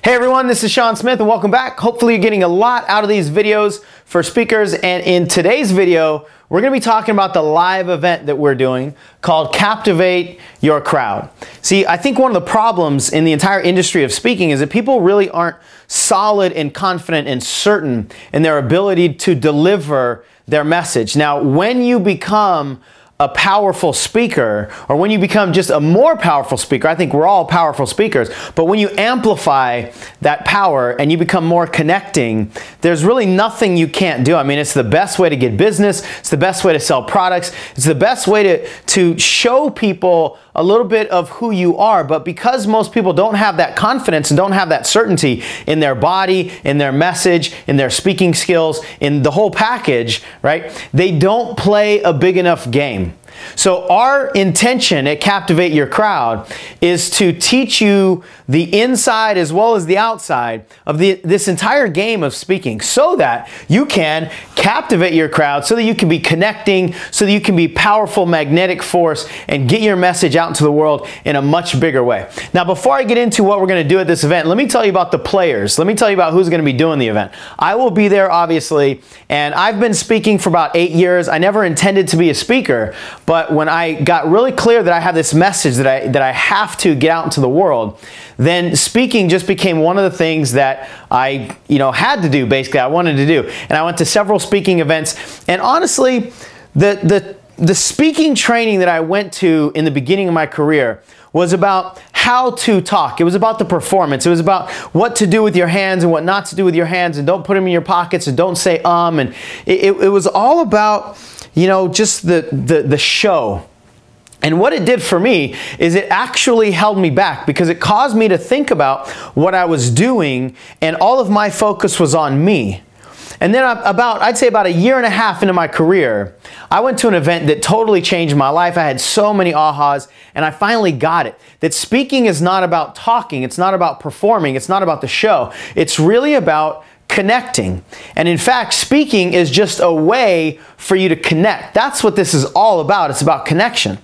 Hey everyone, this is Sean Smith and welcome back. Hopefully you're getting a lot out of these videos for speakers, and in today's video we're going to be talking about the live event that we're doing called Captivate Your Crowd. See, I think one of the problems in the entire industry of speaking is that people really aren't solid and confident and certain in their ability to deliver their message. Now, when you become a powerful speaker, or when you become just a more powerful speaker, I think we're all powerful speakers, but when you amplify that power and you become more connecting, there's really nothing you can't do. I mean, it's the best way to get business, it's the best way to sell products, it's the best way to show people a little bit of who you are. But because most people don't have that confidence and don't have that certainty in their body, in their message, in their speaking skills, in the whole package, right? They don't play a big enough game. So our intention at Captivate Your Crowd is to teach you the inside as well as the outside of this entire game of speaking, so that you can captivate your crowd, so that you can be connecting, so that you can be powerful magnetic force and get your message out into the world in a much bigger way. Now, before I get into what we're going to do at this event, let me tell you about the players. Let me tell you about who's going to be doing the event. I will be there, obviously, and I've been speaking for about 8 years. I never intended to be a speaker, but when I got really clear that I have this message that I have to get out into the world, then speaking just became one of the things that I had to do. Basically, I wanted to do. And I went to several speaking events, and honestly, the speaking training that I went to in the beginning of my career was about how to talk. It was about the performance. It was about what to do with your hands and what not to do with your hands, and don't put them in your pockets, and don't say and it was all about just the show. And what it did for me is it actually held me back, because it caused me to think about what I was doing, and all of my focus was on me. And then I'd say about a year and a half into my career, I went to an event that totally changed my life. I had so many ahas, and I finally got it. That speaking is not about talking, it's not about performing, it's not about the show. It's really about connecting. And in fact, speaking is just a way for you to connect. That's what this is all about. It's about connection.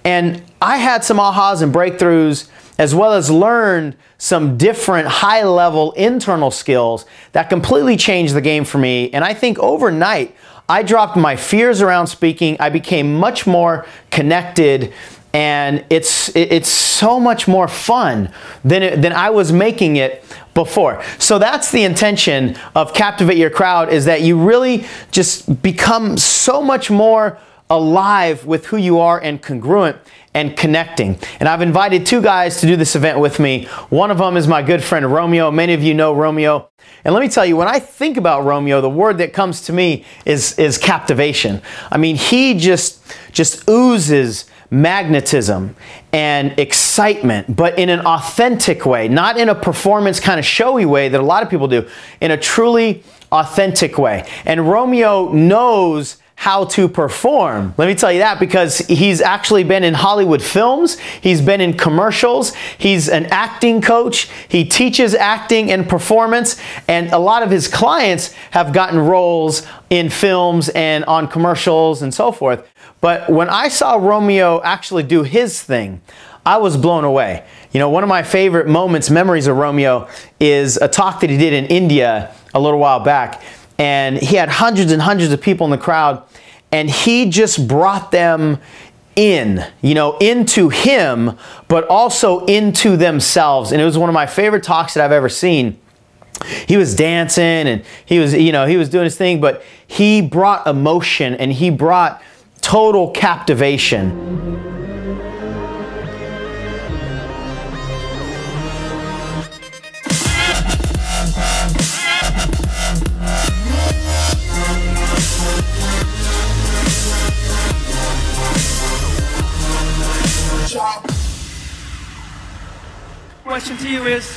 And I had some ahas and breakthroughs, as well as learned some different high-level internal skills that completely changed the game for me. And I think overnight, I dropped my fears around speaking. I became much more connected, and it's so much more fun than I was making it before. So that's the intention of Captivate Your Crowd, is that you really just become so much more alive with who you are and congruent and connecting. And I've invited two guys to do this event with me. One of them is my good friend Romeo. Many of you know Romeo. And let me tell you, when I think about Romeo, the word that comes to me is captivation. I mean, he just oozes magnetism and excitement, but in an authentic way, not in a performance kind of showy way that a lot of people do, in a truly authentic way. And Romeo knows how to perform. Let me tell you that, because he's actually been in Hollywood films, he's been in commercials, he's an acting coach, he teaches acting and performance, and a lot of his clients have gotten roles in films and on commercials and so forth. But when I saw Romeo actually do his thing, I was blown away. One of my favorite memories of Romeo is a talk that he did in India a little while back. And he had hundreds and hundreds of people in the crowd, and he just brought them into him, but also into themselves. And it was one of my favorite talks that I've ever seen. He was dancing, and he was doing his thing, but he brought emotion, and he brought total captivation. Question to you is,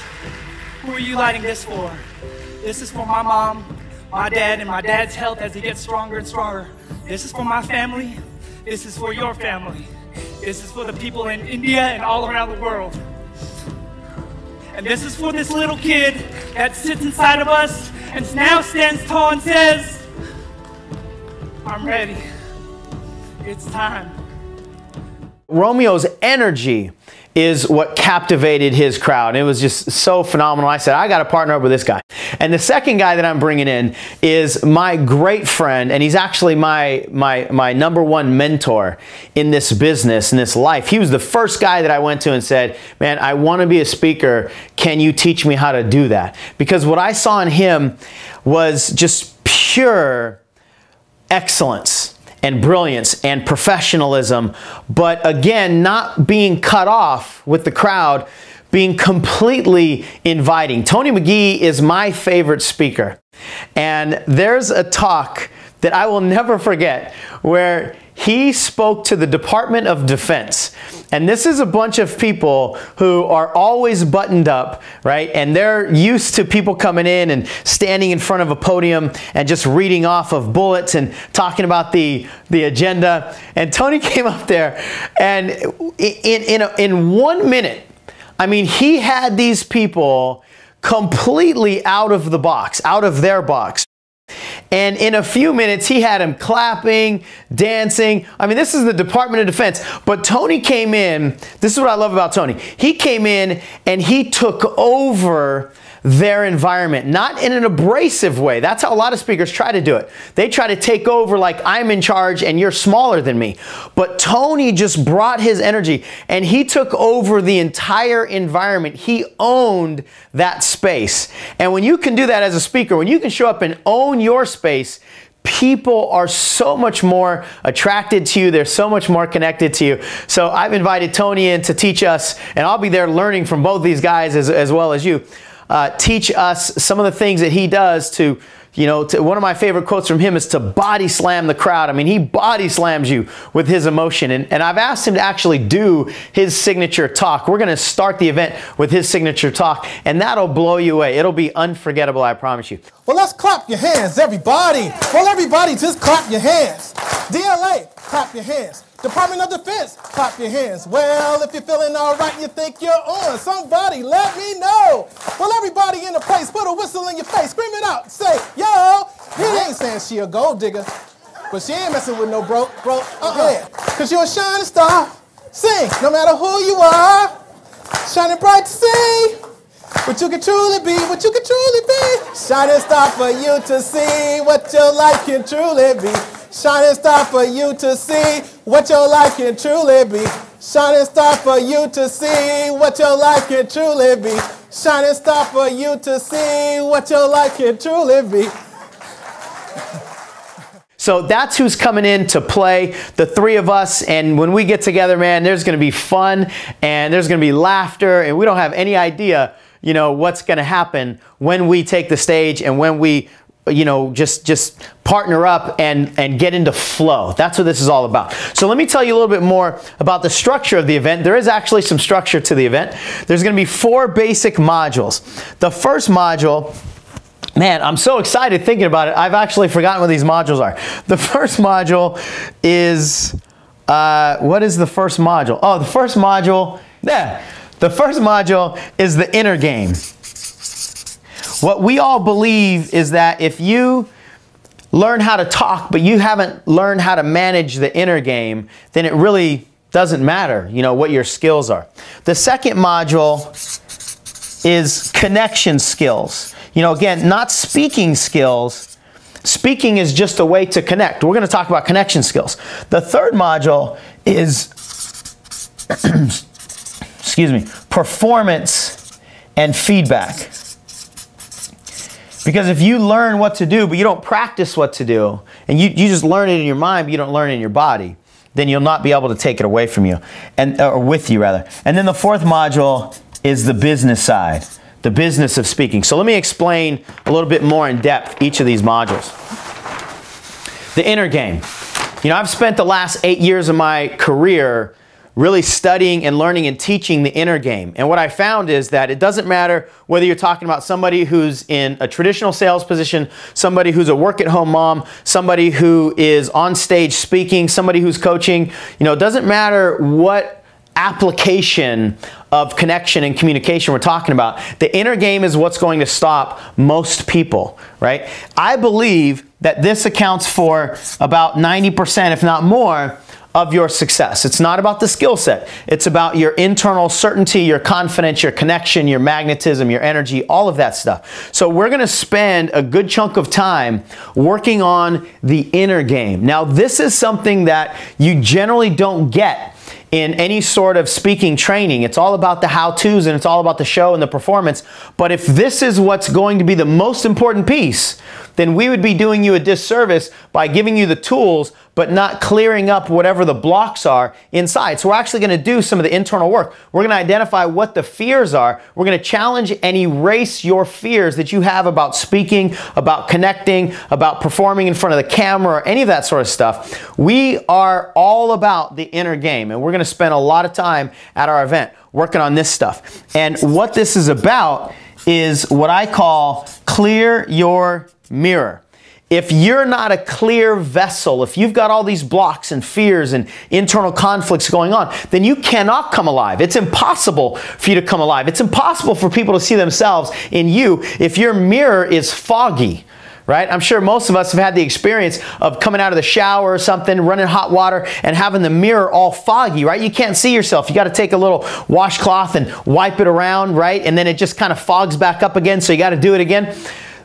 who are you lighting this for? This is for my mom, my dad, and my dad's health as he gets stronger and stronger. This is for my family. This is for your family. This is for the people in India and all around the world. And this is for this little kid that sits inside of us and now stands tall and says, I'm ready. It's time. Romeo's energy is what captivated his crowd. It was just so phenomenal. I said, I got to partner up with this guy. And the second guy that I'm bringing in is my great friend, and he's actually my number one mentor in this business, in this life. He was the first guy that I went to and said, man, I want to be a speaker. Can you teach me how to do that? Because what I saw in him was just pure excellence and brilliance and professionalism, but again, not being cut off with the crowd, being completely inviting. Tony Magee is my favorite speaker. And there's a talk that I will never forget where he spoke to the Department of Defense. And this is a bunch of people who are always buttoned up, right? And they're used to people coming in and standing in front of a podium and just reading off of bullets and talking about the agenda. And Tony came up there and in 1 minute, I mean, he had these people completely out of the box, out of their box. And in a few minutes, he had him clapping, dancing. I mean, this is the Department of Defense. But Tony came in. This is what I love about Tony. He came in and he took over their environment, not in an abrasive way. That's how a lot of speakers try to do it. They try to take over like I'm in charge and you're smaller than me. But Tony just brought his energy and he took over the entire environment. He owned that space. And when you can do that as a speaker, when you can show up and own your space, people are so much more attracted to you. They're so much more connected to you. So I've invited Tony in to teach us, and I'll be there learning from both these guys as well as you. Teach us some of the things that he does to, one of my favorite quotes from him is to body slam the crowd. I mean, he body slams you with his emotion. And I've asked him to actually do his signature talk. We're going to start the event with his signature talk, and that'll blow you away. It'll be unforgettable, I promise you. Well, let's clap your hands, everybody. Well, everybody, just clap your hands. DLA, clap your hands. Department of Defense, clap your hands. Well, if you're feeling all right, you think you're on. Somebody let me know. Well, everybody in the place, put a whistle in your face. Scream it out. Say, yo. He ain't saying she a gold digger, but she ain't messing with no broke. Because you're a shining star. Sing, no matter who you are. Shining bright to see what you can truly be, what you can truly be. Shining star for you to see what your life can truly be. Shining star for you to see what your life can truly be. Shining star for you to see what your life can truly be. Shining star for you to see what your life can truly be. So that's who's coming in to play, the three of us. And when we get together, man, there's going to be fun and there's going to be laughter. And we don't have any idea, what's going to happen when we take the stage and when we just partner up and get into flow. That's what this is all about. So let me tell you a little bit more about the structure of the event. There is actually some structure to the event. There's going to be 4 basic modules. The first module, man, I'm so excited thinking about it. I've actually forgotten what these modules are. The first module is, what is the first module? Oh, the first module, the first module is the inner game. What we all believe is that if you learn how to talk, but you haven't learned how to manage the inner game, then it really doesn't matter, what your skills are. The second module is connection skills. Again, not speaking skills. Speaking is just a way to connect. We're going to talk about connection skills. The third module is, excuse me, performance and feedback. Because if you learn what to do, but you don't practice what to do, and you just learn it in your mind, but you don't learn it in your body, then you'll not be able to take it away from you, or with you rather. And then the fourth module is the business side, the business of speaking. So let me explain a little bit more in depth each of these modules. The inner game. I've spent the last 8 years of my career really studying and learning and teaching the inner game. And what I found is that it doesn't matter whether you're talking about somebody who's in a traditional sales position, somebody who's a work-at-home mom, somebody who is on stage speaking, somebody who's coaching. It doesn't matter what application of connection and communication we're talking about. The inner game is what's going to stop most people, right? I believe that this accounts for about 90%, if not more, of your success. It's not about the skill set. It's about your internal certainty, your confidence, your connection, your magnetism, your energy, all of that stuff. So we're going to spend a good chunk of time working on the inner game. Now, this is something that you generally don't get in any sort of speaking training. It's all about the how-tos and it's all about the show and the performance. But if this is what's going to be the most important piece, then we would be doing you a disservice by giving you the tools but not clearing up whatever the blocks are inside. So we're actually going to do some of the internal work. We're going to identify what the fears are. We're going to challenge and erase your fears that you have about speaking, about connecting, about performing in front of the camera, or any of that sort of stuff. We are all about the inner game, and we're going to spend a lot of time at our event working on this stuff. And what this is about is what I call clear your mirror. If you're not a clear vessel, if you've got all these blocks and fears and internal conflicts going on, then you cannot come alive. It's impossible for you to come alive. It's impossible for people to see themselves in you if your mirror is foggy, right? I'm sure most of us have had the experience of coming out of the shower or something, running hot water, and having the mirror all foggy, right? You can't see yourself. You got to take a little washcloth and wipe it around, right? And then it just kind of fogs back up again, so you got to do it again.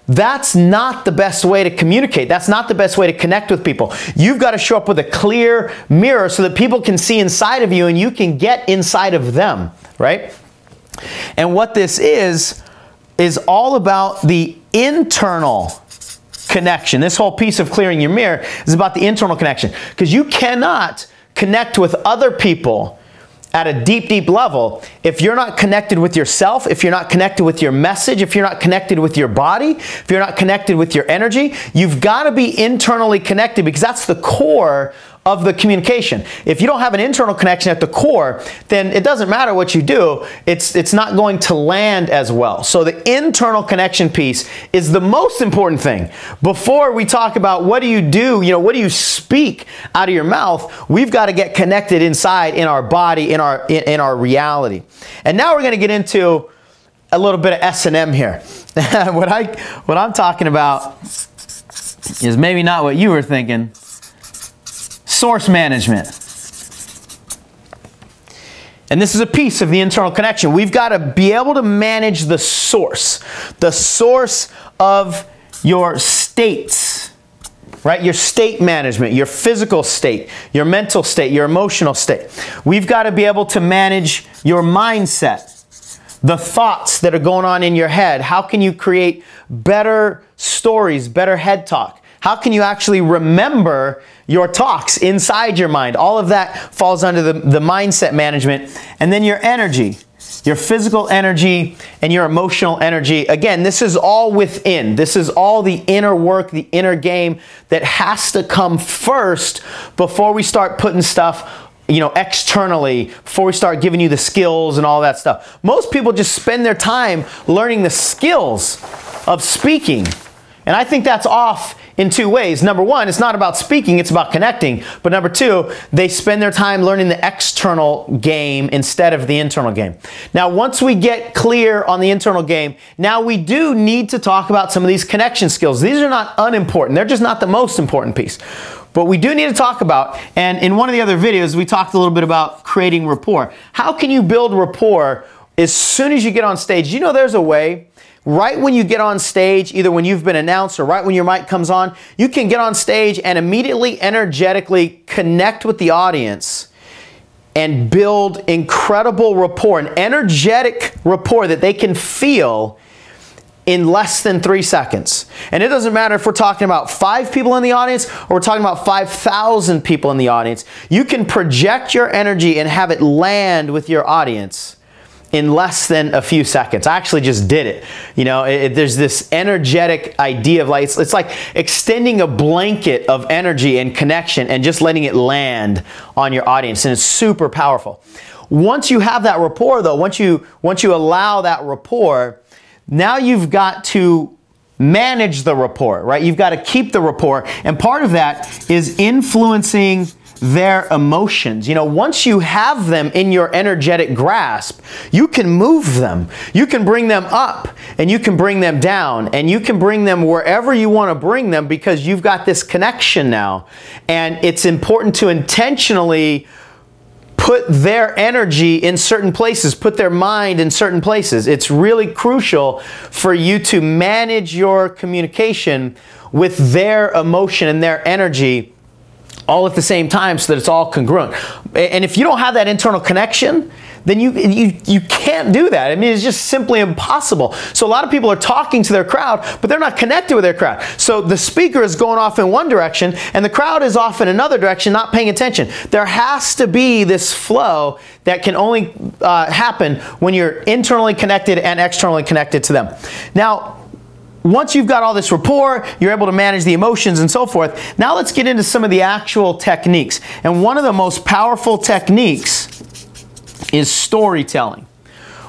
That's not the best way to communicate. That's not the best way to connect with people. You've got to show up with a clear mirror so that people can see inside of you and you can get inside of them, right? And what this is all about the internal connection. This whole piece of clearing your mirror is about the internal connection, because you cannot connect with other people at a deep, deep level if you're not connected with yourself, if you're not connected with your message, if you're not connected with your body, if you're not connected with your energy. You've got to be internally connected, because that's the core of the communication. If you don't have an internal connection at the core, then it doesn't matter what you do, it's not going to land as well. So the internal connection piece is the most important thing. Before we talk about what do you do, what do you speak out of your mouth, we've got to get connected inside in our body, in our reality. And now we're going to get into a little bit of S&M here. What I'm talking about is maybe not what you were thinking. Source management. And this is a piece of the internal connection. We've got to be able to manage the source of your states, right? Your state management, your physical state, your mental state, your emotional state. We've got to be able to manage your mindset, the thoughts that are going on in your head. How can you create better stories, better head talk? How can you actually remember your talks inside your mind? All of that falls under the mindset management. And then your energy, your physical energy and your emotional energy. Again, this is all within. This is all the inner work, the inner game that has to come first before we start putting stuff externally, before we start giving you the skills and all that stuff. Most people just spend their time learning the skills of speaking. And I think that's off in two ways. Number one, it's not about speaking, it's about connecting. But number two, they spend their time learning the external game instead of the internal game. Now, once we get clear on the internal game, now we do need to talk about some of these connection skills. These are not unimportant. They're just not the most important piece. But we do need to talk about, and in one of the other videos, we talked a little bit about creating rapport. How can you build rapport as soon as you get on stage? There's a way. Right when you get on stage, either when you've been announced or right when your mic comes on, you can get on stage and immediately energetically connect with the audience and build incredible rapport, an energetic rapport that they can feel in less than 3 seconds. And it doesn't matter if we're talking about 5 people in the audience or we're talking about 5,000 people in the audience. You can project your energy and have it land with your audience in less than a few seconds. I actually just did it. There's this energetic idea of it's like extending a blanket of energy and connection and just letting it land on your audience, and it's super powerful. Once you have that rapport though, once you allow that rapport, now you've got to manage the rapport, right? You've got to keep the rapport, and part of that is influencing their emotions. You know, once you have them in your energetic grasp, you can move them. You can bring them up and you can bring them down and you can bring them wherever you want to bring them because you've got this connection now. And it's important to intentionally put their energy in certain places, put their mind in certain places. It's really crucial for you to manage your communication with their emotion and their energy all at the same time so that it's all congruent. And if you don't have that internal connection, then you can't do that. I mean, it's just simply impossible. So a lot of people are talking to their crowd, but they're not connected with their crowd. So the speaker is going off in one direction, and the crowd is off in another direction, not paying attention. There has to be this flow that can only happen when you're internally connected and externally connected to them. Now, once you've got all this rapport, you're able to manage the emotions and so forth. Now let's get into some of the actual techniques. And one of the most powerful techniques is storytelling.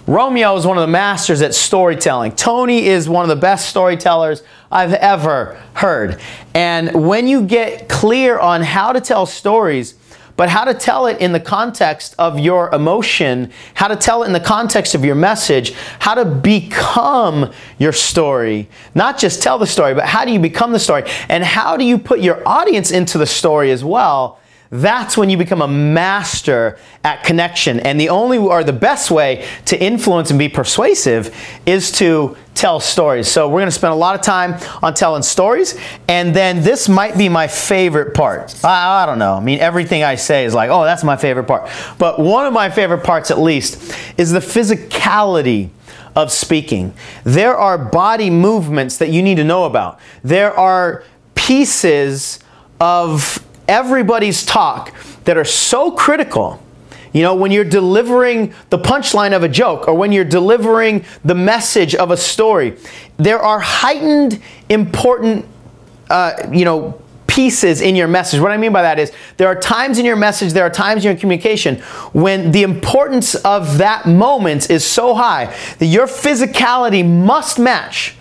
Romeo is one of the masters at storytelling. Tony is one of the best storytellers I've ever heard. And when you get clear on how to tell stories, but how to tell it in the context of your emotion, how to tell it in the context of your message, how to become your story, not just tell the story, but how do you become the story, and how do you put your audience into the story as well. That's when you become a master at connection. And the only or the best way to influence and be persuasive is to tell stories. So we're going to spend a lot of time on telling stories. And then this might be my favorite part. I don't know. I mean, everything I say is like, oh, that's my favorite part. But one of my favorite parts, at least, is the physicality of speaking. There are body movements that you need to know about. There are pieces of everybody's talk that are so critical. You know, when you're delivering the punchline of a joke or when you're delivering the message of a story, there are heightened, important, pieces in your message. What I mean by that is there are times in your message, there are times in your communication when the importance of that moment is so high that your physicality must match.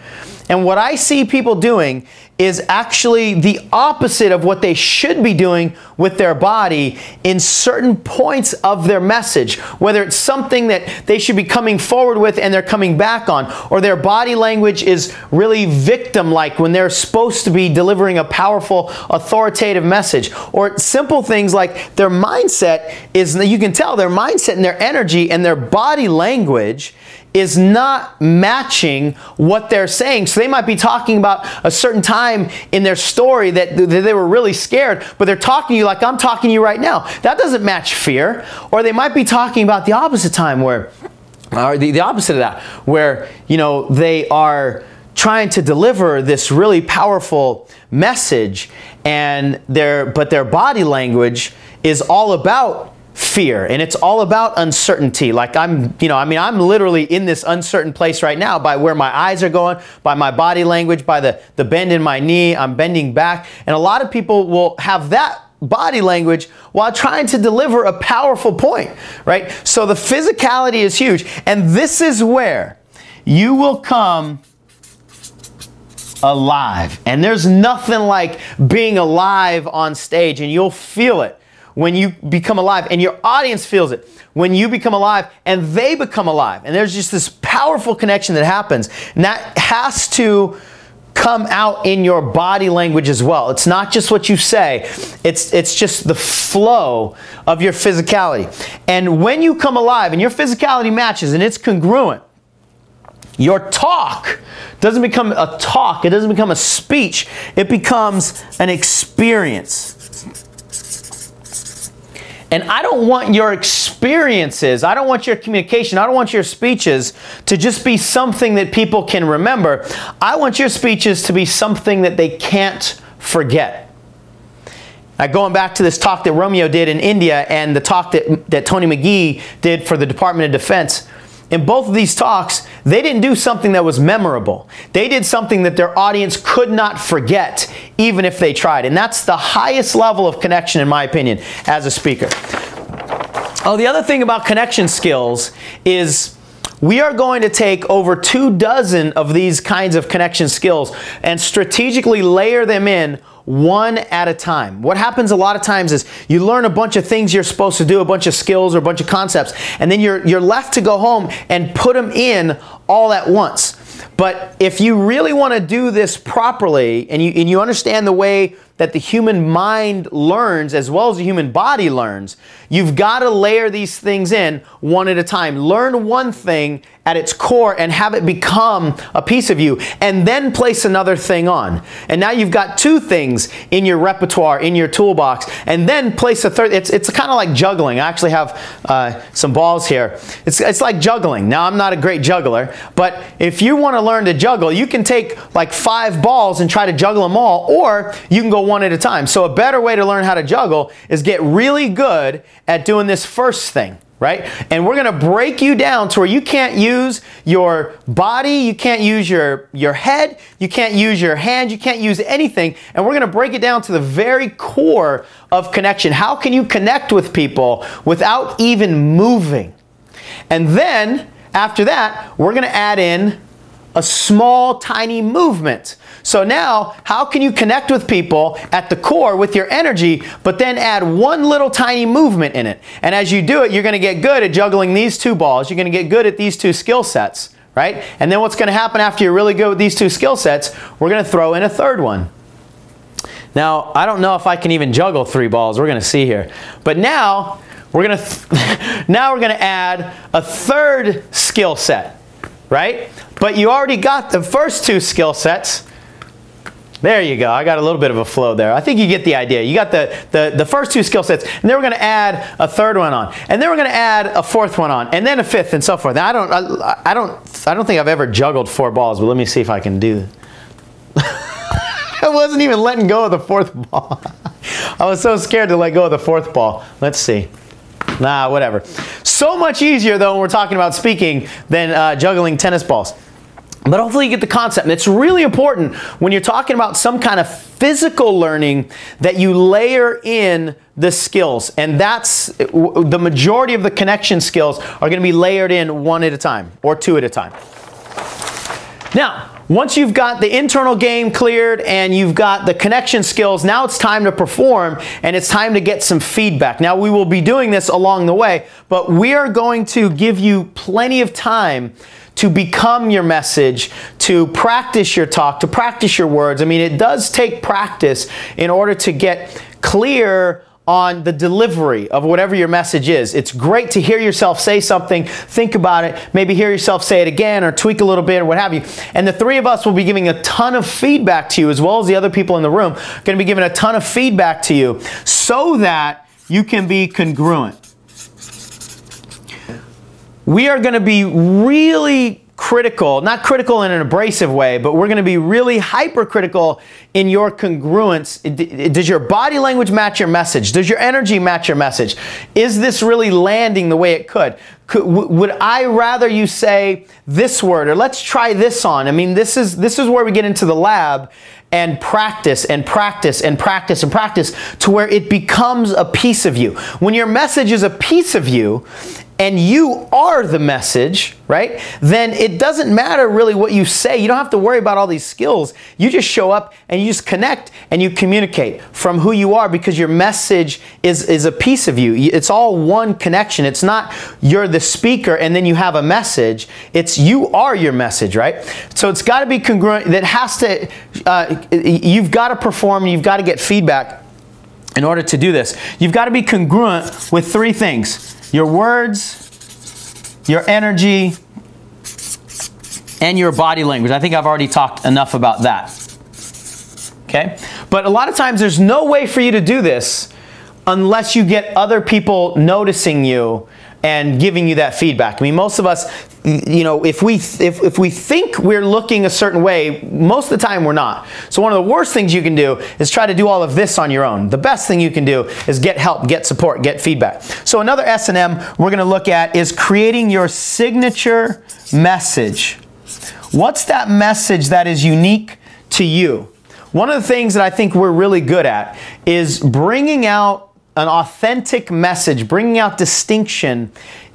And what I see people doing is actually the opposite of what they should be doing with their body in certain points of their message, whether it's something that they should be coming forward with and they're coming back on, or their body language is really victim-like when they're supposed to be delivering a powerful, authoritative message, or simple things like their mindset is, you can tell their mindset and their energy and their body language is not matching what they're saying. So they might be talking about a certain time in their story that they were really scared, but they're talking to you like I'm talking to you right now. That doesn't match fear. Or they might be talking about the opposite time where, or the opposite of that, where, you know, they are trying to deliver this really powerful message and their body language is all about fear, and it's all about uncertainty. Like I'm literally in this uncertain place right now by where my eyes are going, by my body language, by the bend in my knee, I'm bending back. And a lot of people will have that body language while trying to deliver a powerful point, right? So the physicality is huge. And this is where you will come alive. And there's nothing like being alive on stage, and you'll feel it when you become alive, and your audience feels it when you become alive and they become alive. And there's just this powerful connection that happens, and that has to come out in your body language as well. It's not just what you say, it's just the flow of your physicality. And when you come alive and your physicality matches and it's congruent, your talk doesn't become a talk, it doesn't become a speech, it becomes an experience. And I don't want your experiences, I don't want your communication, I don't want your speeches to just be something that people can remember. I want your speeches to be something that they can't forget. Now, going back to this talk that Romeo did in India and the talk that Tony Magee did for the Department of Defense, in both of these talks, they didn't do something that was memorable. They did something that their audience could not forget, even if they tried. And that's the highest level of connection, in my opinion, as a speaker. Oh, the other thing about connection skills is we are going to take over 24 of these kinds of connection skills and strategically layer them in one at a time. What happens a lot of times is you learn a bunch of things you're supposed to do, a bunch of skills or a bunch of concepts, and then you're left to go home and put them in all at once. But if you really want to do this properly and you understand the way that the human mind learns as well as the human body learns, you've got to layer these things in one at a time. Learn one thing at its core and have it become a piece of you, and then place another thing on. And now you've got two things in your repertoire, in your toolbox, and then place a third. It's kind of like juggling. I actually have some balls here. It's like juggling. Now, I'm not a great juggler, but if you want to learn to juggle, you can take like 5 balls and try to juggle them all, or you can go one at a time. So a better way to learn how to juggle is get really good at doing this first thing, right? And we're going to break you down to where you can't use your body, you can't use your head, you can't use your hand, you can't use anything. And we're going to break it down to the very core of connection. How can you connect with people without even moving? And then after that, we're going to add in a small, tiny movement. So now, how can you connect with people at the core with your energy, but then add one little tiny movement in it? And as you do it, you're going to get good at juggling these 2 balls. You're going to get good at these 2 skill sets, right? And then what's going to happen after you're really good with these 2 skill sets, we're going to throw in a third one. Now, I don't know if I can even juggle 3 balls. We're going to see here. But now, we're going to add a third skill set, right? But you already got the first 2 skill sets. There you go. I got a little bit of a flow there. I think you get the idea. You got the first 2 skill sets, and then we're going to add a third one on, and then we're going to add a fourth one on, and then a fifth, and so forth. Now, I don't think I've ever juggled 4 balls, but let me see if I can do. I wasn't even letting go of the 4th ball. I was so scared to let go of the 4th ball. Let's see. Nah, whatever. So much easier though when we're talking about speaking than juggling tennis balls. But hopefully you get the concept. And it's really important when you're talking about some kind of physical learning that you layer in the skills. And that's the majority of the connection skills are going to be layered in 1 at a time or 2 at a time. Now, once you've got the internal game cleared and you've got the connection skills, now it's time to perform and it's time to get some feedback. Now, we will be doing this along the way, but we are going to give you plenty of time to become your message, to practice your talk, to practice your words. I mean, it does take practice in order to get clear on the delivery of whatever your message is. It's great to hear yourself say something, think about it, maybe hear yourself say it again or tweak a little bit or what have you. And the 3 of us will be giving a ton of feedback to you, as well as the other people in the room, going to be giving a ton of feedback to you so that you can be congruent. We are going to be really critical, not critical in an abrasive way, but we're going to be really hypercritical in your congruence. Does your body language match your message? Does your energy match your message? Is this really landing the way it could? Would I rather you say this word, or let's try this on? I mean, this is where we get into the lab and practice and practice and practice and practice to where it becomes a piece of you. When your message is a piece of you, and you are the message, right? Then it doesn't matter really what you say. You don't have to worry about all these skills. You just show up and you just connect and you communicate from who you are, because your message is a piece of you. It's all one connection. It's not you're the speaker and then you have a message. It's you are your message, right? So it's got to be congruent. That has to, you've got to perform, you've got to get feedback in order to do this. You've got to be congruent with 3 things. Your words, your energy, and your body language. I think I've already talked enough about that. Okay? But a lot of times there's no way for you to do this unless you get other people noticing you and giving you that feedback. I mean, most of us, you know, if we think we're looking a certain way, most of the time we're not. So one of the worst things you can do is try to do all of this on your own. The best thing you can do is get help, get support, get feedback. So another S&M we're going to look at is creating your signature message. What's that message that is unique to you? One of the things that I think we're really good at is bringing out an authentic message, bringing out distinction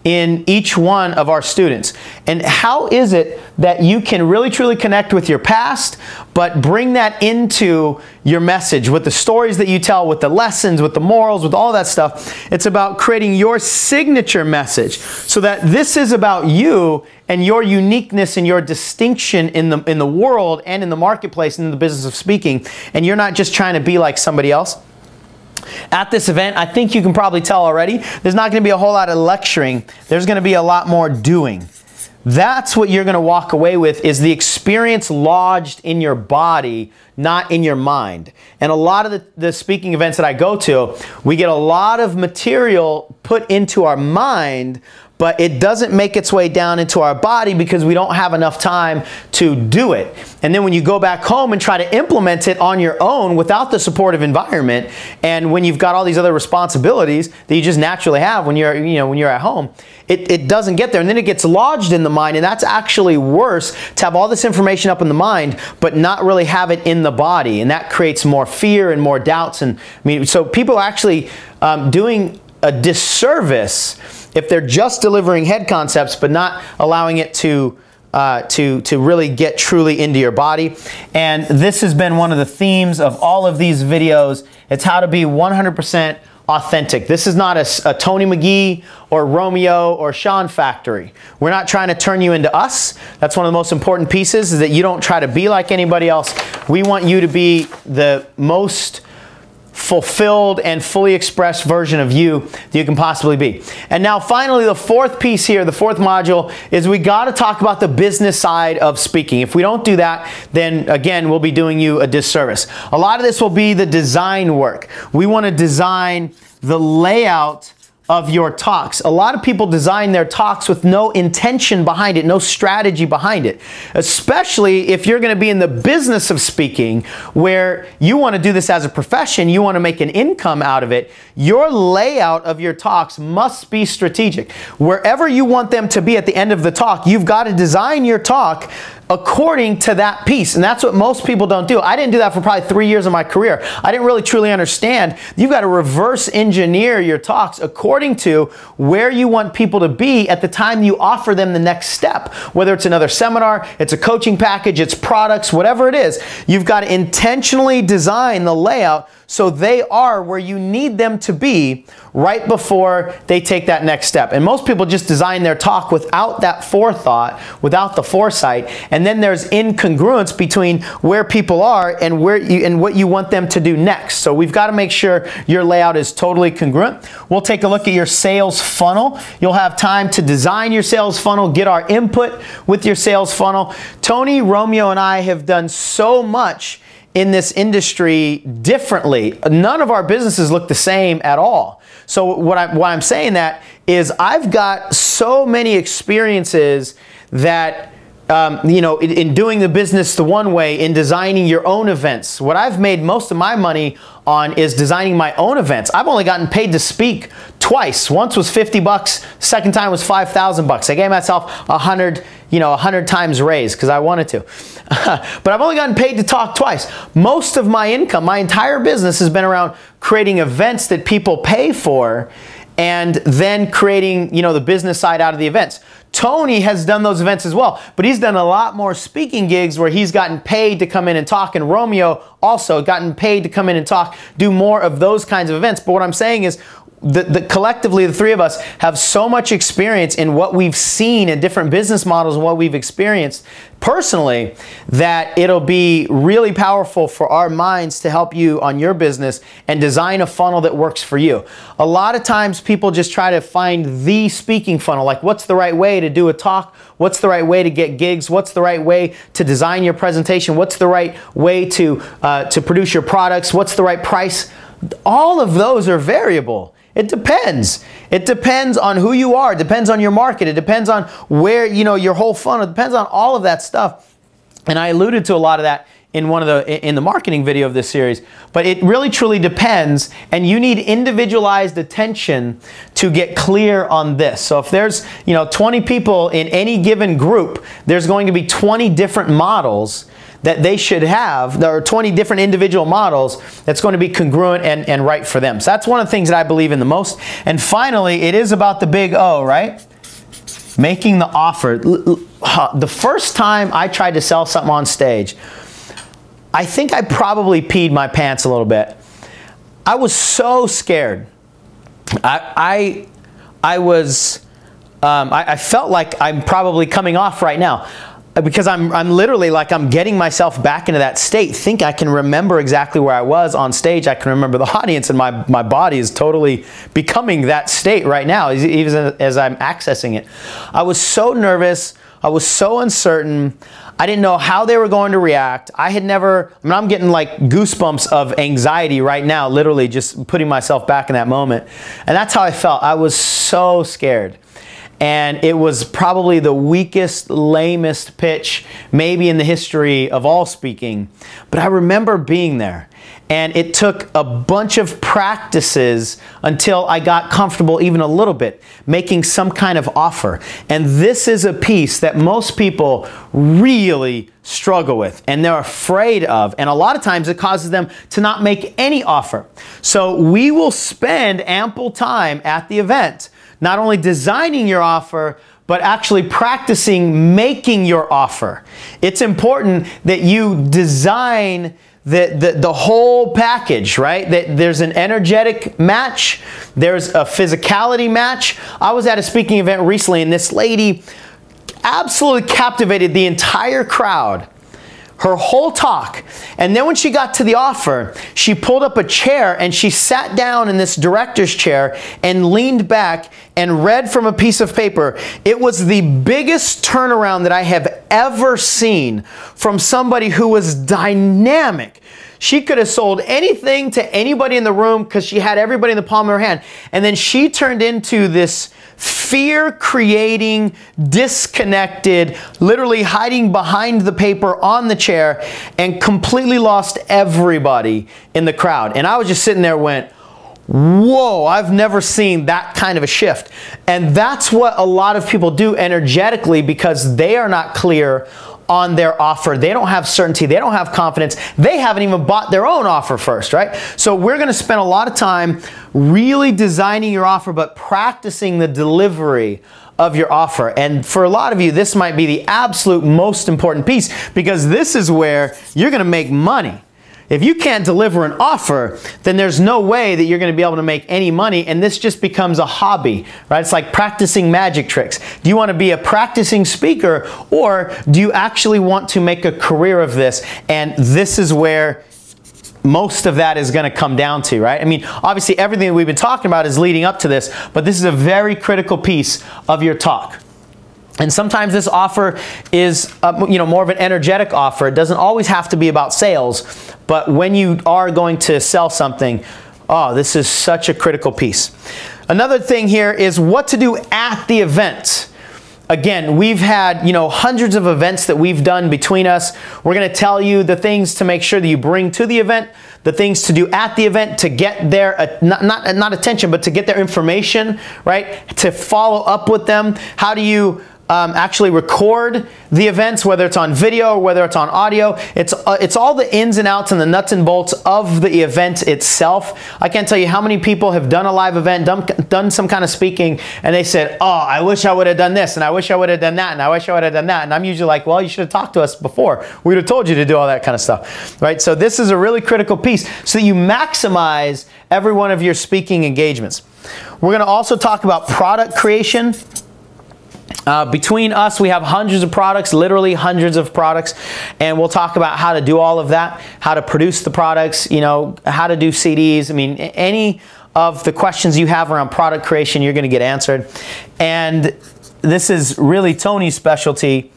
in each one of our students. And how is it that you can really truly connect with your past, but bring that into your message with the stories that you tell, with the lessons, with the morals, with all that stuff? It's about creating your signature message so that this is about you and your uniqueness and your distinction in the world and in the marketplace and in the business of speaking. And you're not just trying to be like somebody else. At this event, I think you can probably tell already, there's not going to be a whole lot of lecturing. There's going to be a lot more doing. That's what you're going to walk away with, is the experience lodged in your body, not in your mind. And a lot of the speaking events that I go to, we get a lot of material put into our mind, but it doesn't make its way down into our body because we don't have enough time to do it. And then when you go back home and try to implement it on your own without the supportive environment, and when you've got all these other responsibilities that you just naturally have when you're at home, it doesn't get there, and then it gets lodged in the mind, and that's actually worse, to have all this information up in the mind but not really have it in the body, and that creates more fear and more doubts. And so people are actually doing a disservice if they're just delivering head concepts but not allowing it to really get truly into your body. And this has been one of the themes of all of these videos. It's how to be 100% authentic. This is not a Tony Magee or Romeo or Sean factory. We're not trying to turn you into us. That's one of the most important pieces, is that you don't try to be like anybody else. We want you to be the most fulfilled and fully expressed version of you that you can possibly be. And now finally, the fourth piece here, the fourth module, is we got to talk about the business side of speaking. If we don't do that, then again, we'll be doing you a disservice. A lot of this will be the design work. We want to design the layout of your talks. A lot of people design their talks with no intention behind it, no strategy behind it. Especially if you're going to be in the business of speaking, where you want to do this as a profession, you want to make an income out of it. Your layout of your talks must be strategic. Wherever you want them to be at the end of the talk, you've got to design your talk according to that piece. And that's what most people don't do. I didn't do that for probably 3 years of my career. I didn't really truly understand. You've got to reverse engineer your talks according to where you want people to be at the time you offer them the next step. Whether it's another seminar, it's a coaching package, it's products, whatever it is, you've got to intentionally design the layout so they are where you need them to be right before they take that next step. And most people just design their talk without that forethought, without the foresight, and then there's incongruence between where people are and what you want them to do next. So we've got to make sure your layout is totally congruent. We'll take a look at your sales funnel. You'll have time to design your sales funnel, get our input with your sales funnel. Tony, Romeo, and I have done so much in this industry differently. None of our businesses look the same at all. So why I'm saying that is I've got so many experiences that in doing the business the one way, in designing your own events. What I've made most of my money on is designing my own events. I've only gotten paid to speak twice. Once was 50 bucks, second time was 5,000 bucks. I gave myself 100 times raise because I wanted to. But I've only gotten paid to talk twice. Most of my income, my entire business, has been around creating events that people pay for and then creating, the business side out of the events. Tony has done those events as well, but he's done a lot more speaking gigs where he's gotten paid to come in and talk, and Romeo also gotten paid to come in and talk, do more of those kinds of events. But what I'm saying is, collectively, the three of us have so much experience in what we've seen in different business models and what we've experienced personally, that it'll be really powerful for our minds to help you on your business and design a funnel that works for you. A lot of times people just try to find the speaking funnel, like what's the right way to do a talk, what's the right way to get gigs, what's the right way to design your presentation, what's the right way to produce your products, what's the right price. All of those are variable. It depends. It depends on who you are. It depends on your market. It depends on where, your whole funnel. It depends on all of that stuff. And I alluded to a lot of that in the marketing video of this series. But it really truly depends, and you need individualized attention to get clear on this. So if there's 20 people in any given group, there's going to be 20 different models that they should have. There are 20 different individual models that's going to be congruent and right for them. So that's one of the things that I believe in the most. And finally, it is about the big O, right? making the offer. The first time I tried to sell something on stage, I think I probably peed my pants a little bit. I was so scared. I felt like I'm probably coming off right now, because I'm literally like, I'm getting myself back into that state. Think I can remember exactly where I was on stage. I can remember the audience, and my body is totally becoming that state right now, even as I'm accessing it. I was so nervous. I was so uncertain. I didn't know how they were going to react. I had never, I mean, I'm getting like goosebumps of anxiety right now, literally just putting myself back in that moment. And that's how I felt. I was so scared. And it was probably the weakest, lamest pitch maybe in the history of all speaking. But I remember being there. And it took a bunch of practices until I got comfortable even a little bit, making some kind of offer. And this is a piece that most people really struggle with and they're afraid of. And a lot of times it causes them to not make any offer. So we will spend ample time at the event not only designing your offer, but actually practicing making your offer. It's important that you design the whole package, right? That there's an energetic match, there's a physicality match. I was at a speaking event recently, and this lady absolutely captivated the entire crowd, her whole talk. And then when she got to the offer, she pulled up a chair and she sat down in this director's chair and leaned back and read from a piece of paper. It was the biggest turnaround that I have ever seen from somebody who was dynamic. She could have sold anything to anybody in the room because she had everybody in the palm of her hand. And then she turned into this fear-creating, disconnected, literally hiding behind the paper on the chair, and completely lost everybody in the crowd. And I was just sitting there, went, whoa, I've never seen that kind of a shift. And that's what a lot of people do energetically, because they are not clear on their offer. They don't have certainty. They don't have confidence. They haven't even bought their own offer first, right? So we're going to spend a lot of time really designing your offer, but practicing the delivery of your offer. And for a lot of you, this might be the absolute most important piece, because this is where you're going to make money. If you can't deliver an offer, then there's no way that you're going to be able to make any money, and this just becomes a hobby, right? It's like practicing magic tricks. Do you want to be a practicing speaker, or do you actually want to make a career of this? And this is where most of that is going to come down to, right? I mean, obviously everything that we've been talking about is leading up to this, but this is a very critical piece of your talk. And sometimes this offer is more of an energetic offer. It doesn't always have to be about sales, but when you are going to sell something, oh, this is such a critical piece. Another thing here is what to do at the event. Again, we've had, hundreds of events that we've done between us. We're going to tell you the things to make sure that you bring to the event, the things to do at the event to get their, not attention, but to get their information, right? To follow up with them. How do you actually record the events, whether it's on video or whether it's on audio? It's all the ins and outs and the nuts and bolts of the event itself. I can't tell you how many people have done a live event, done some kind of speaking, and they said, oh, I wish I would have done this, and I wish I would have done that, and I wish I would have done that. And I'm usually like, well, you should have talked to us before. We would have told you to do all that kind of stuff, right? So this is a really critical piece so that you maximize every one of your speaking engagements. We're going to also talk about product creation. Between us, we have hundreds of products, literally hundreds of products, and we'll talk about how to do all of that, how to produce the products, how to do CDs. I mean, any of the questions you have around product creation, you're going to get answered. And this is really Tony's specialty,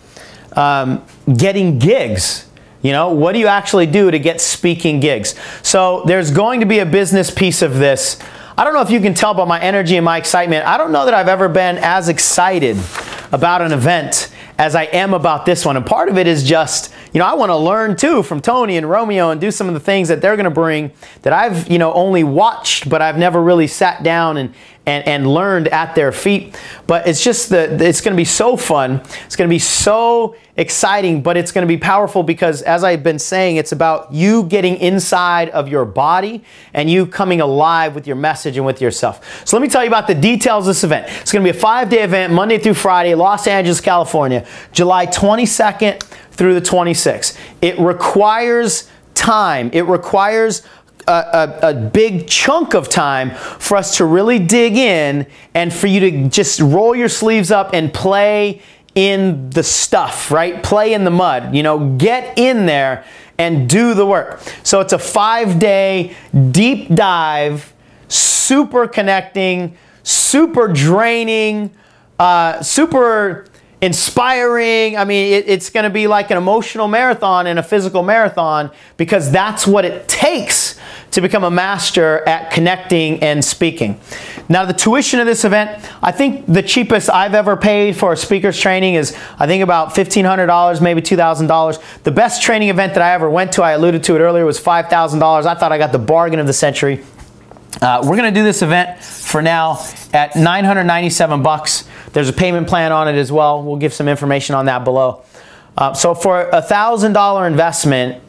getting gigs. What do you actually do to get speaking gigs? So there's going to be a business piece of this. I don't know if you can tell by my energy and my excitement. I don't know that I've ever been as excited about an event as I am about this one. And part of it is just, I want to learn too from Tony and Romeo and do some of the things that they're going to bring that I've, only watched, but I've never really sat down and learned at their feet. But it's just it's going to be so fun. It's going to be so exciting, but it's going to be powerful because, as I've been saying, it's about you getting inside of your body and you coming alive with your message and with yourself. So let me tell you about the details of this event. It's going to be a 5-day event, Monday through Friday, Los Angeles, California, July 22nd through the 26th. It requires time. It requires a big chunk of time for us to really dig in and for you to just roll your sleeves up and play in the stuff, right? Play in the mud, get in there and do the work. So it's a 5-day deep dive, super connecting, super draining, super inspiring. I mean, it's going to be like an emotional marathon and a physical marathon, because that's what it takes to become a master at connecting and speaking. Now, the tuition of this event, I think the cheapest I've ever paid for a speaker's training is, I think, about $1,500, maybe $2,000. The best training event that I ever went to, I alluded to it earlier, was $5,000. I thought I got the bargain of the century. We're going to do this event for now at $997. There's a payment plan on it as well. We'll give some information on that below. So for a $1,000 investment,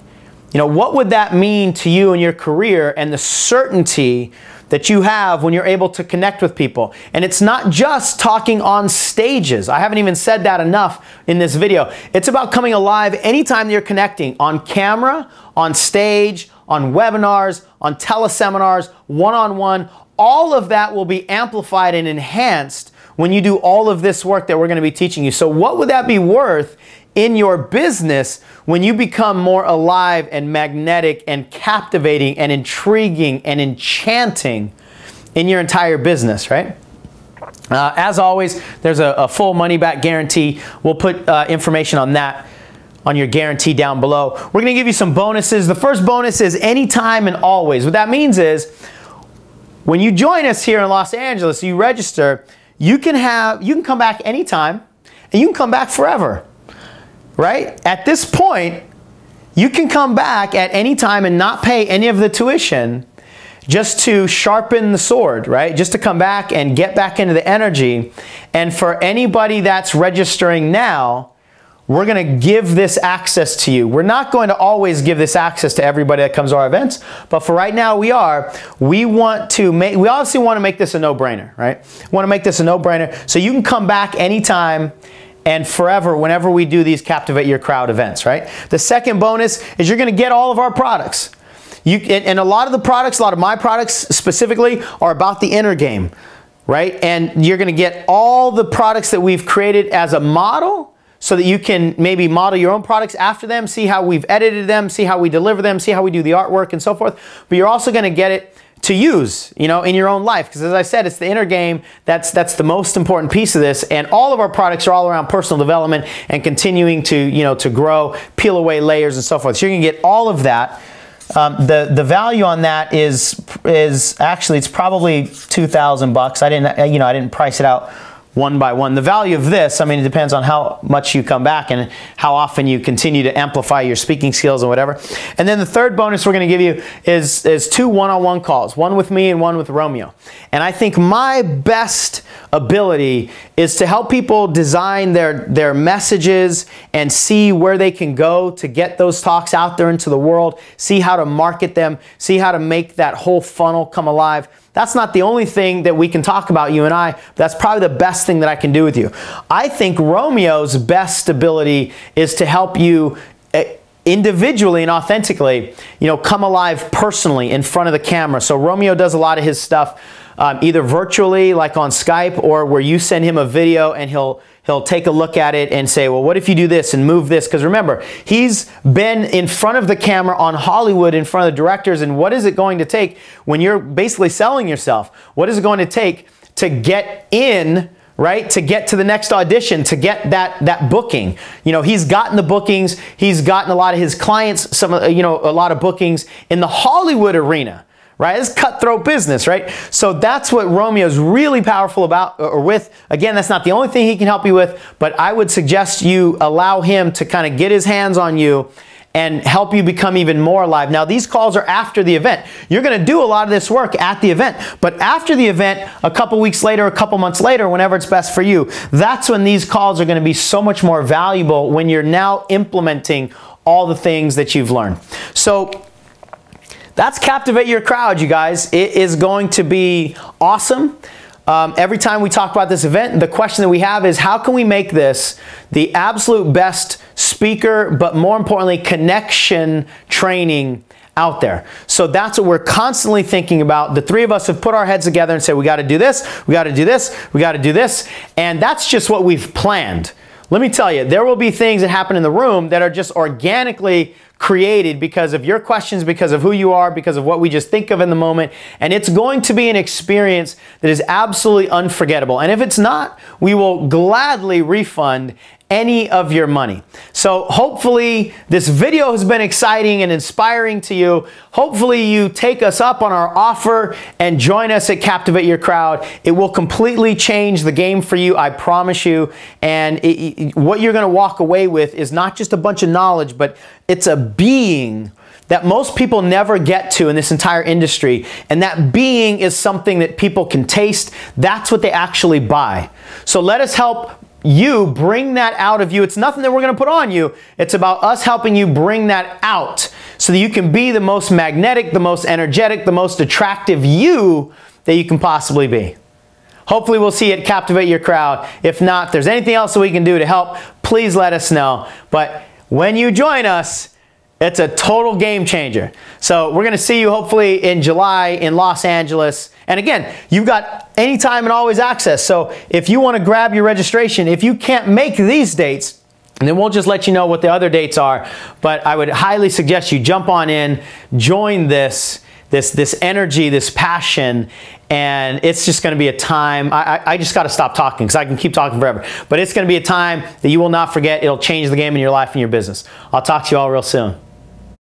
what would that mean to you and your career and the certainty that you have when you're able to connect with people? And it's not just talking on stages. I haven't even said that enough in this video. It's about coming alive anytime you're connecting, on camera, on stage, on webinars, on teleseminars, one-on-one. All of that will be amplified and enhanced when you do all of this work that we're going to be teaching you. So what would that be worth in your business when you become more alive and magnetic and captivating and intriguing and enchanting in your entire business, right? As always, there's a full money-back guarantee. We'll put information on that on your guarantee down below. We're going to give you some bonuses. The first bonus is anytime and always. What that means is, when you join us here in Los Angeles, you register, you can come back anytime, and you can come back forever. Right? At this point, you can come back at any time and not pay any of the tuition, just to sharpen the sword, right? Just to come back and get back into the energy. And for anybody that's registering now, we're going to give this access to you. We're not going to always give this access to everybody that comes to our events, but for right now we are. We obviously want to make this a no-brainer, right? We want to make this a no-brainer, so you can come back anytime and forever whenever we do these Captivate Your Crowd events, right? The second bonus is you're going to get all of our products. And a lot of the products, a lot of my products specifically, are about the inner game, right? And you're going to get all the products that we've created as a model, so that you can maybe model your own products after them, see how we've edited them, see how we deliver them, see how we do the artwork and so forth. But you're also going to get it to use, in your own life. Because as I said, it's the inner game that's the most important piece of this. And all of our products are all around personal development and continuing to, to grow, peel away layers and so forth. So you're going to get all of that. The value on that is actually, it's probably $2,000. I didn't price it out one by one. The value of this, it depends on how much you come back and how often you continue to amplify your speaking skills and whatever. And then the third bonus we're going to give you is 2 one-on-one calls, one with me and one with Romeo. And I think my best ability is to help people design their messages and see where they can go to get those talks out there into the world, see how to market them, see how to make that whole funnel come alive. That's not the only thing that we can talk about, you and I. But that's probably the best thing that I can do with you. I think Romeo's best ability is to help you individually and authentically, come alive personally in front of the camera. So Romeo does a lot of his stuff either virtually, like on Skype, or where you send him a video and he'll take a look at it and say, well, what if you do this and move this? Because remember, he's been in front of the camera on Hollywood in front of the directors, and what is it going to take when you're basically selling yourself? What is it going to take to get in, right? To get to the next audition, to get that booking. He's gotten the bookings. He's gotten a lot of his clients, a lot of bookings in the Hollywood arena, right? It's cutthroat business, right? So that's what Romeo's really powerful about or with. Again, that's not the only thing he can help you with, but I would suggest you allow him to kind of get his hands on you and help you become even more alive. Now, these calls are after the event. You're going to do a lot of this work at the event, but after the event, a couple weeks later, a couple months later, whenever it's best for you, that's when these calls are going to be so much more valuable when you're now implementing all the things that you've learned. So that's Captivate Your Crowd, you guys. It is going to be awesome. Every time we talk about this event, the question that we have is, how can we make this the absolute best speaker, but more importantly, connection training out there? So that's what we're constantly thinking about. The three of us have put our heads together and said, we got to do this, we got to do this, we got to do this. And that's just what we've planned. Let me tell you, there will be things that happen in the room that are just organically created because of your questions, because of who you are, because of what we just think of in the moment. And it's going to be an experience that is absolutely unforgettable. And if it's not, we will gladly refund any of your money. So hopefully this video has been exciting and inspiring to you. Hopefully you take us up on our offer and join us at Captivate Your Crowd. It will completely change the game for you, I promise you. And what you're going to walk away with is not just a bunch of knowledge, but it's a being that most people never get to in this entire industry. And that being is something that people can taste. That's what they actually buy. So let us help you bring that out of you. It's nothing that we're going to put on you. It's about us helping you bring that out so that you can be the most magnetic, the most energetic, the most attractive you that you can possibly be. Hopefully we'll see you at Captivate Your Crowd. If not, if there's anything else that we can do to help, please let us know. But when you join us, it's a total game changer. So we're going to see you hopefully in July in Los Angeles. And again, you've got anytime and always access. So if you want to grab your registration, if you can't make these dates, and then we'll just let you know what the other dates are. But I would highly suggest you jump on in, join this energy, this passion, and it's just going to be a time. I just got to stop talking because I can keep talking forever. But it's going to be a time that you will not forget. It'll change the game in your life and your business. I'll talk to you all real soon.